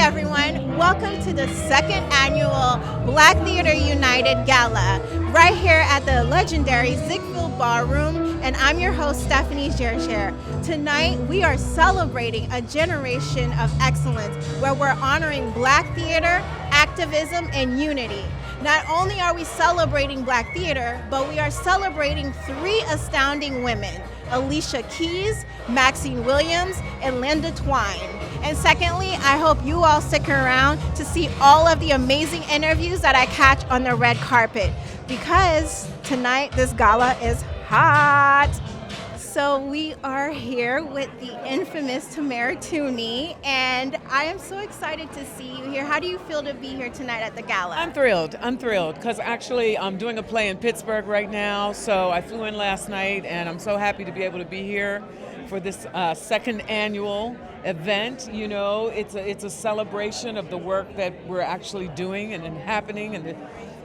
everyone. Welcome to the second annual Black Theater United Gala, right here at the legendary Ziegfeld Ballroom, and I'm your host, Stephanie Gergeres. Tonight, we are celebrating a generation of excellence where we're honoring Black theater, activism, and unity. Not only are we celebrating Black theater, but we are celebrating three astounding women: Alicia Keys, Maxine Williams, and Linda Twine. And secondly, I hope you all stick around to see all of the amazing interviews that I catch on the red carpet, because tonight this gala is hot. So we are here with the infamous Tamara Tunie, and I am so excited to see you here. How do you feel to be here tonight at the gala? I'm thrilled, because actually I'm doing a play in Pittsburgh right now, so I flew in last night, and I'm so happy to be able to be here for this second annual event. You know, it's a celebration of the work that we're actually doing and happening, and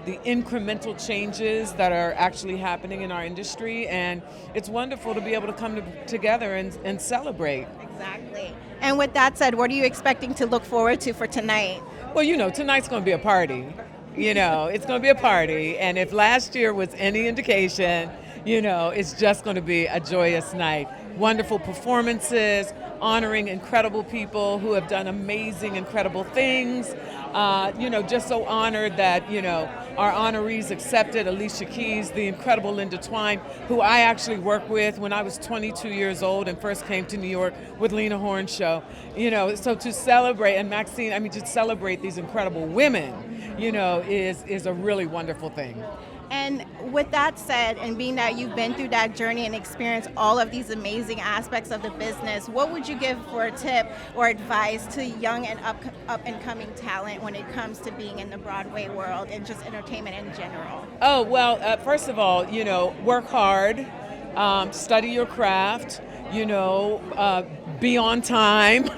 the incremental changes that are actually happening in our industry, and it's wonderful to be able to come together and celebrate. Exactly. And with that said, what are you expecting to look forward to for tonight? Well, you know, tonight's going to be a party. You know, it's going to be a party, and if last year was any indication, you know, it's just going to be a joyous night. Wonderful performances, honoring incredible people who have done amazing, incredible things. You know, just so honored that, you know, our honorees accepted Alicia Keys, the incredible Linda Twine, who I actually worked with when I was 22 years old and first came to New York with Lena Horne's show. You know, so to celebrate, and Maxine, I mean, to celebrate these incredible women, you know, is a really wonderful thing. And with that said, and being that you've been through that journey and experienced all of these amazing aspects of the business, what would you give for a tip or advice to young and up and coming talent when it comes to being in the Broadway world and just entertainment in general? Oh, well, first of all, you know, work hard, study your craft, you know, be on time,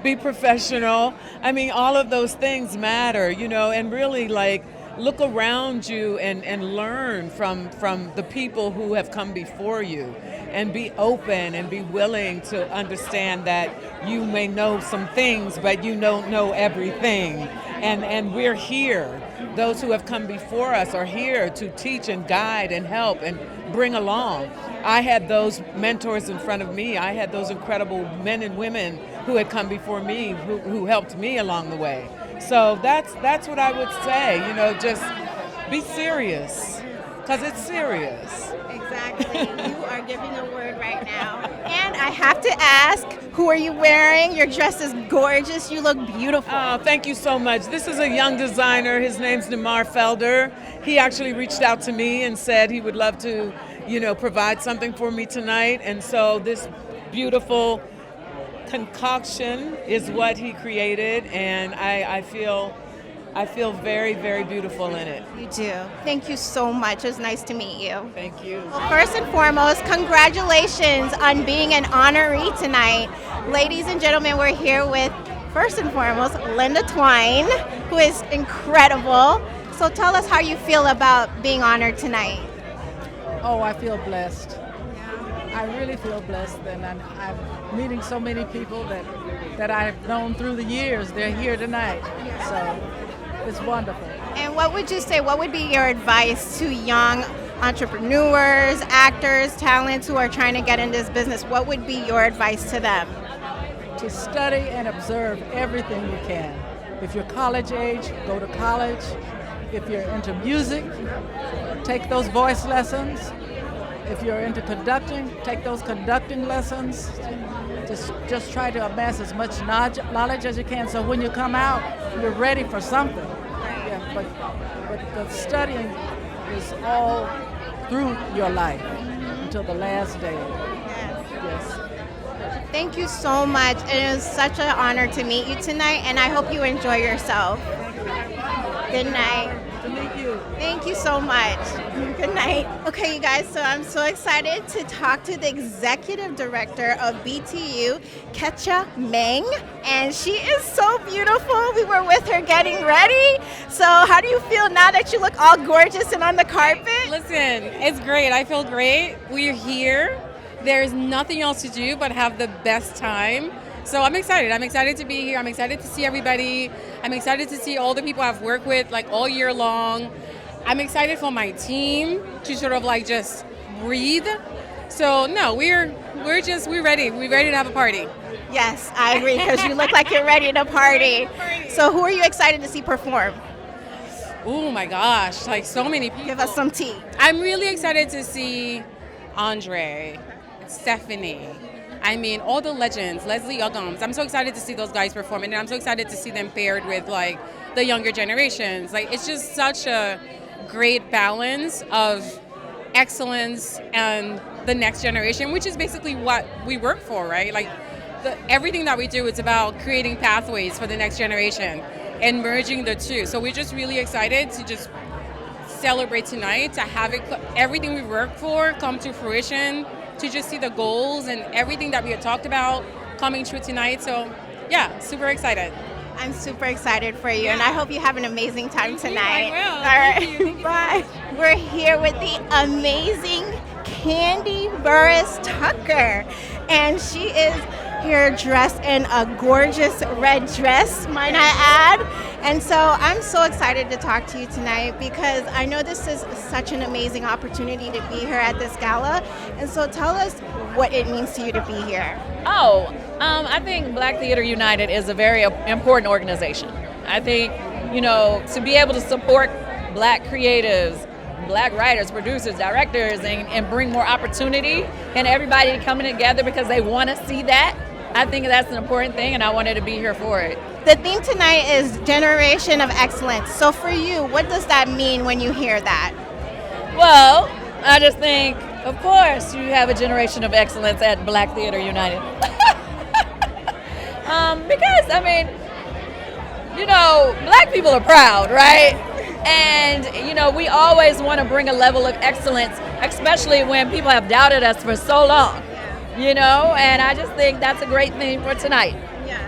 be professional. I mean, all of those things matter, you know, and really, like, look around you and learn from the people who have come before you, and be open and be willing to understand that you may know some things, but you don't know everything. And we're here. Those who have come before us are here to teach and guide and help and bring along. I had those mentors in front of me. I had those incredible men and women who had come before me who helped me along the way. So that's what I would say, you know, just be serious, because it's serious. Exactly. You are giving a word right now. And I have to ask, who are you wearing? Your dress is gorgeous. You look beautiful. Oh, thank you so much. This is a young designer. His name's Nemar Felder. He actually reached out to me and said he would love to, you know, provide something for me tonight. And so this beautiful concoction is what he created, and I feel very, very beautiful in it. You do. Thank you so much. It was nice to meet you. Thank you. Well, first and foremost, congratulations on being an honoree tonight. Ladies and gentlemen, we're here with, first and foremost, Linda Twine, who is incredible. So tell us how you feel about being honored tonight. Oh, I feel blessed. I really feel blessed, and I'm meeting so many people that I've known through the years. They're here tonight, so it's wonderful. And what would you say, what would be your advice to young entrepreneurs, actors, talents who are trying to get in this business? What would be your advice to them? To study and observe everything you can. If you're college age, go to college. If you're into music, take those voice lessons. If you're into conducting, take those conducting lessons. Just try to amass as much knowledge as you can, so when you come out, you're ready for something. Yeah, but the studying is all through your life until the last day. Yes. Thank you so much. It was such an honor to meet you tonight, and I hope you enjoy yourself. Good night. To meet you. Thank you so much. Good night. Okay, you guys, so I'm so excited to talk to the executive director of BTU, Kettia, and she is so beautiful. We were with her getting ready. So how do you feel now that you look all gorgeous and on the carpet? Listen, it's great. I feel great. We're here. There's nothing else to do but have the best time. So I'm excited. I'm excited to be here. I'm excited to see everybody. I'm excited to see all the people I've worked with like all year long. I'm excited for my team to sort of like just breathe. So no, we're ready. We're ready to have a party. Yes, I agree, because you look like you're ready to party. So who are you excited to see perform? Oh my gosh, like so many people. Give us some tea. I'm really excited to see Andre, Stephanie. I mean, all the legends, Leslie Uggams. I'm so excited to see those guys perform, and I'm so excited to see them paired with like the younger generations. Like it's just such a great balance of excellence and the next generation, which is basically what we work for, right? Like everything that we do is about creating pathways for the next generation and merging the two. So we're just really excited to just celebrate tonight, to have it, everything we work for come to fruition, to just see the goals and everything that we had talked about coming true tonight. So yeah, super excited. I'm super excited for you, and I hope you have an amazing time tonight. I will. All right, Thank you. bye. We're here with the amazing Kandi Burruss Tucker, and she is here dressed in a gorgeous red dress, might I add. And so I'm so excited to talk to you tonight because I know this is such an amazing opportunity to be here at this gala. And so tell us what it means to you to be here. I think Black Theater United is a very important organization. I think, to be able to support Black creatives, Black writers, producers, directors, and bring more opportunity and everybody coming together because they want to see that, I think that's an important thing, and I wanted to be here for it. The theme tonight is Generation of Excellence. So for you, what does that mean when you hear that? Well, I just think, of course, you have a generation of excellence at Black Theater United. Because, Black people are proud, right? And, we always want to bring a level of excellence, especially when people have doubted us for so long, and I just think that's a great theme for tonight. Yeah.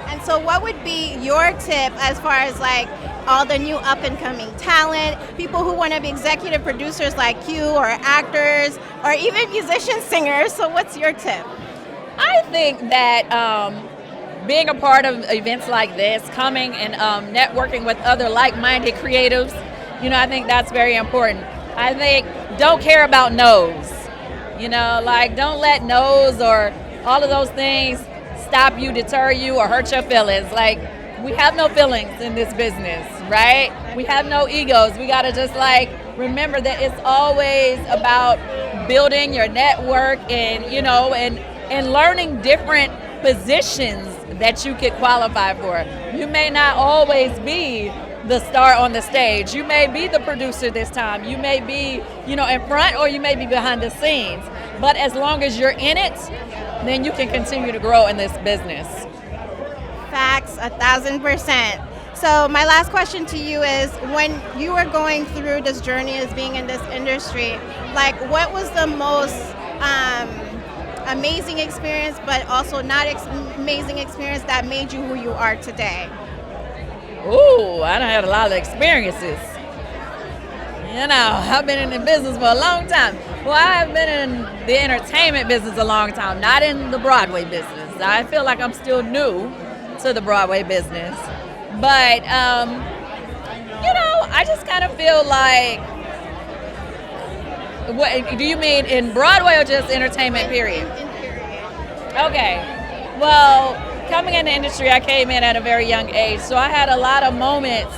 And so what would be your tip as far as like all the new up and coming talent, people who want to be executive producers like you, or actors, or even musicians, singers? So what's your tip? I think that being a part of events like this, coming and networking with other like-minded creatives, I think that's very important. I think don't care about no's, don't let no's or all of those things stop you, deter you, or hurt your feelings. Like, we have no feelings in this business, right? We have no egos. We got to just remember that it's always about building your network and, and learning different positions that you could qualify for. You may not always be the star on the stage. You may be the producer this time. You may be, in front, or you may be behind the scenes. But as long as you're in it, then you can continue to grow in this business. Facts, 1,000%. So my last question to you is, when you were going through this journey as being in this industry, what was the most amazing experience, but also not amazing experience that made you who you are today? Ooh, I done had a lot of experiences. I've been in the business for a long time. Well, I've been in the entertainment business a long time, not in the Broadway business. I feel like I'm still new to the Broadway business. But, I just kind of feel like, what do you mean in Broadway or just entertainment period? In period. Okay. Well, coming in the industry, I came in at a very young age, so I had a lot of moments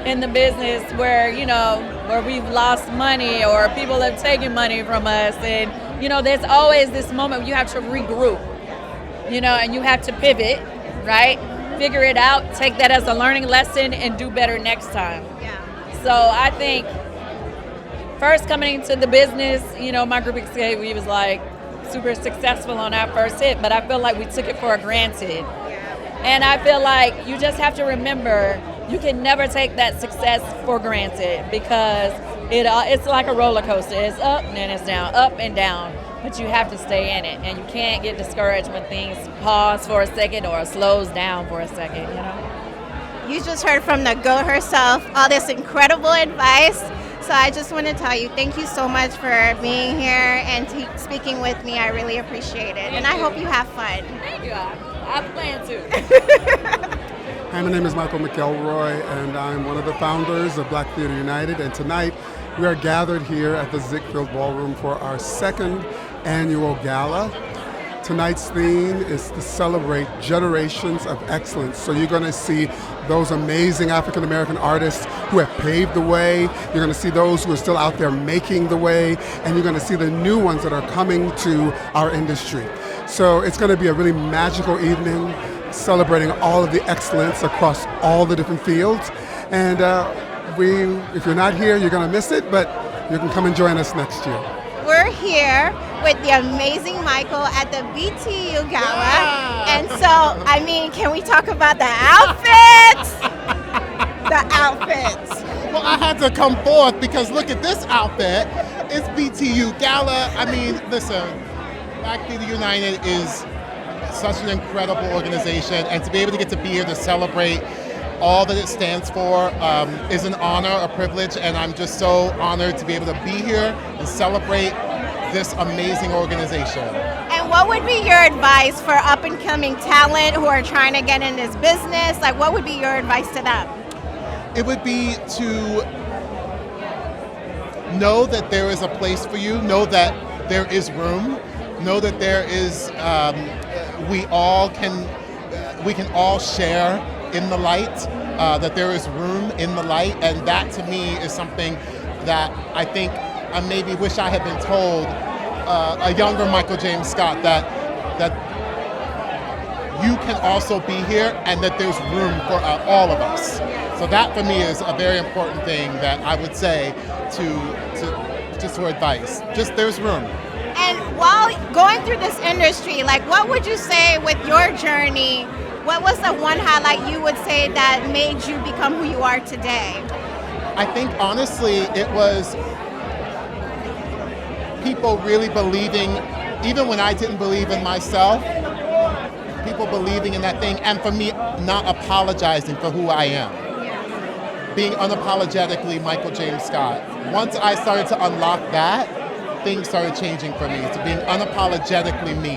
in the business where, where we've lost money or people have taken money from us. And, there's always this moment where you have to regroup, and you have to pivot, right? Figure it out, take that as a learning lesson, and do better next time. Yeah. So I think first coming into the business, my group executive, we was super successful on our first hit, but I feel like we took it for granted. And I feel like you just have to remember you can never take that success for granted because it's like a roller coaster. It's up and then it's down, up and down, but you have to stay in it, and you can't get discouraged when things pause for a second or slows down for a second, You just heard from the GOAT herself, all this incredible advice. So I just want to tell you, thank you so much for being here and speaking with me. I really appreciate it. And I hope you have fun. Thank you. I plan to. Hi, my name is Michael McElroy, and I'm one of the founders of Black Theater United. And tonight, we are gathered here at the Ziegfeld Ballroom for our second annual gala. Tonight's theme is to celebrate generations of excellence. So you're going to see those amazing African American artists who have paved the way. You're going to see those who are still out there making the way, and you're going to see the new ones that are coming to our industry. So it's going to be a really magical evening, celebrating all of the excellence across all the different fields. And if you're not here, you're going to miss it, but you can come and join us next year. We're here with the amazing Michael at the BTU Gala. And so, I mean, can we talk about the outfits? The outfits. Well, I had to come forth because look at this outfit. It's BTU Gala. I mean, listen, Black Theater United is such an incredible organization, and to be able to get to be here to celebrate all that it stands for is an honor, a privilege, and I'm just so honored to be able to be here and celebrate this amazing organization. And what would be your advice for up and coming talent who are trying to get in this business? Like, what would be your advice to them? It would be to know that there is a place for you, know that there is room, know that there is, we can all share in the light, that there is room in the light, and that to me is something that I think I maybe wish I had been told, a younger Michael James Scott, that you can also be here and that there's room for all of us. So that for me is a very important thing that I would say to just for advice. Just there's room. And while going through this industry, like what would you say with your journey? What was the one highlight you would say that made you become who you are today? I think honestly it was people really believing, even when I didn't believe in myself, people believing in that thing, and for me not apologizing for who I am. Being unapologetically Michael James Scott. Once I started to unlock that, things started changing for me, to being unapologetically me.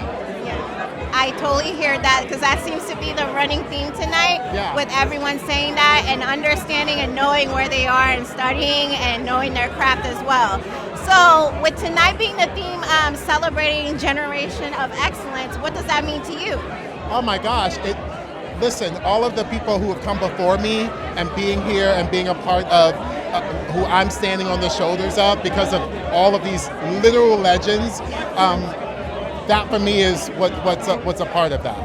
I totally hear that, because that seems to be the running theme tonight, with everyone saying that and understanding and knowing where they are and studying and knowing their craft as well. So with tonight being the theme, celebrating generation of excellence, what does that mean to you? Oh my gosh, listen, all of the people who have come before me and being here and being a part of who I'm standing on the shoulders of because of all of these literal legends, that for me is what's a part of that.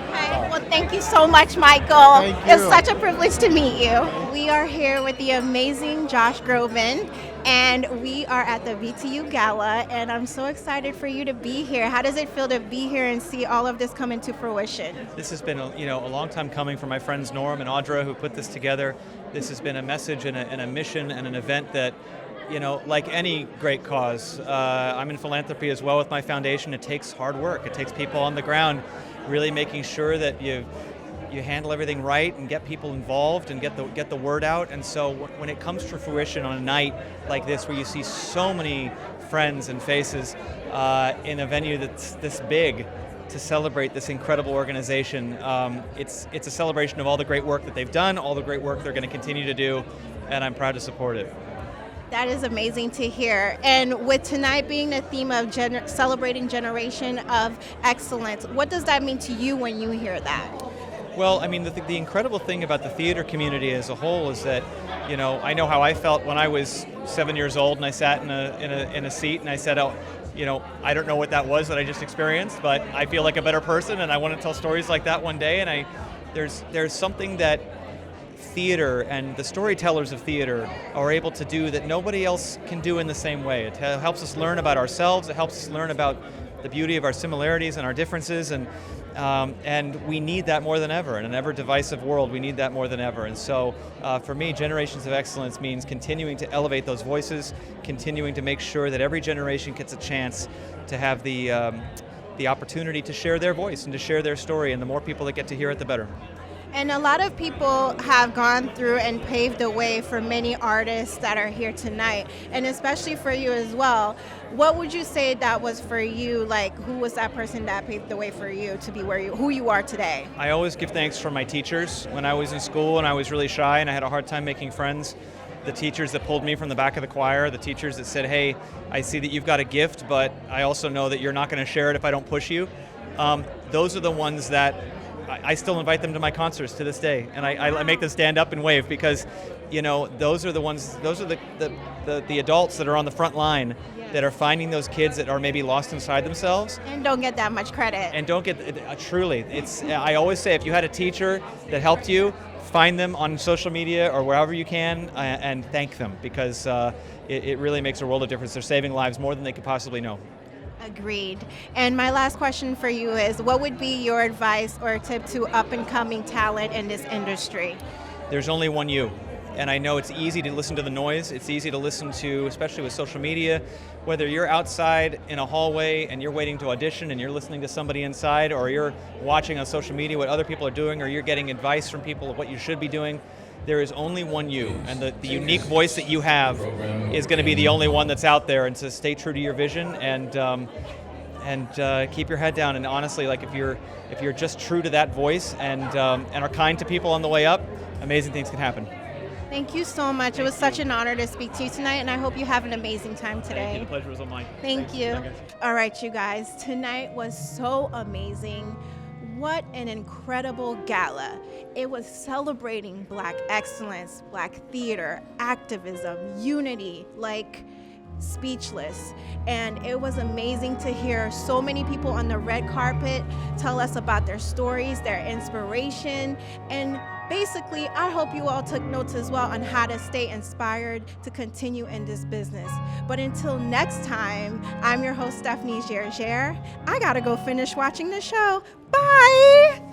Okay, well thank you so much, Michael. Thank you. It's such a privilege to meet you. We are here with the amazing Josh Groban, and we are at the BTU Gala, and I'm so excited for you to be here. How does it feel to be here and see all of this come into fruition? This has been a long time coming for my friends Norm and Audra who put this together. This has been a message and a mission and an event that, like any great cause, I'm in philanthropy as well with my foundation. It takes hard work. It takes people on the ground really making sure that you handle everything right and get people involved and get the word out. And so when it comes to fruition on a night like this where you see so many friends and faces in a venue that's this big to celebrate this incredible organization, it's a celebration of all the great work that they've done, all the great work they're going to continue to do, and I'm proud to support it. That is amazing to hear. And with tonight being the theme of celebrating generation of excellence, what does that mean to you when you hear that? Well, I mean, the incredible thing about the theater community as a whole is that, I know how I felt when I was 7 years old and I sat in a seat and I said, I don't know what that was that I just experienced, but I feel like a better person and I want to tell stories like that one day. And there's something that theater and the storytellers of theater are able to do that nobody else can do in the same way. It helps us learn about ourselves. It helps us learn about the beauty of our similarities and our differences, and we need that more than ever. In an ever divisive world, we need that more than ever. And so for me, Generations of Excellence means continuing to elevate those voices, continuing to make sure that every generation gets a chance to have the opportunity to share their voice and to share their story, and the more people that get to hear it, the better. And a lot of people have gone through and paved the way for many artists that are here tonight, and especially for you as well. What would you say that was for you? Like, who was that person that paved the way for you to be who you are today? I always give thanks for my teachers. When I was in school and I was really shy and I had a hard time making friends, the teachers that pulled me from the back of the choir, the teachers that said, hey, I see that you've got a gift, but I also know that you're not going to share it if I don't push you. Those are the ones that I still invite them to my concerts to this day, and I make them stand up and wave, because, you know, those are the ones, those are the adults that are on the front line, that are finding those kids that are maybe lost inside themselves. And don't get that much credit. And don't get, truly, I always say, if you had a teacher that helped you, find them on social media or wherever you can, and thank them, because it really makes a world of difference. They're saving lives more than they could possibly know. Agreed. And my last question for you is, what would be your advice or tip to up-and-coming talent in this industry? There's only one you. And I know it's easy to listen to the noise. It's easy to listen to, especially with social media, whether you're outside in a hallway and you're waiting to audition and you're listening to somebody inside, or you're watching on social media what other people are doing, or you're getting advice from people of what you should be doing. There is only one you, and the unique voice that you have is going to be the only one that's out there. And so stay true to your vision, and keep your head down. And honestly, like, if you're just true to that voice and are kind to people on the way up, amazing things can happen. Thank you so much. It was such an honor to speak to you tonight, and I hope you have an amazing time today. Thank you. The pleasure was all mine. Thank you. All right, you guys. Tonight was so amazing. What an incredible gala. It was celebrating Black excellence, Black theater, activism, unity, like speechless. And it was amazing to hear so many people on the red carpet tell us about their stories, their inspiration, and basically, I hope you all took notes as well on how to stay inspired to continue in this business. But until next time, I'm your host, Stephanie Gergeres. I gotta go finish watching the show. Bye!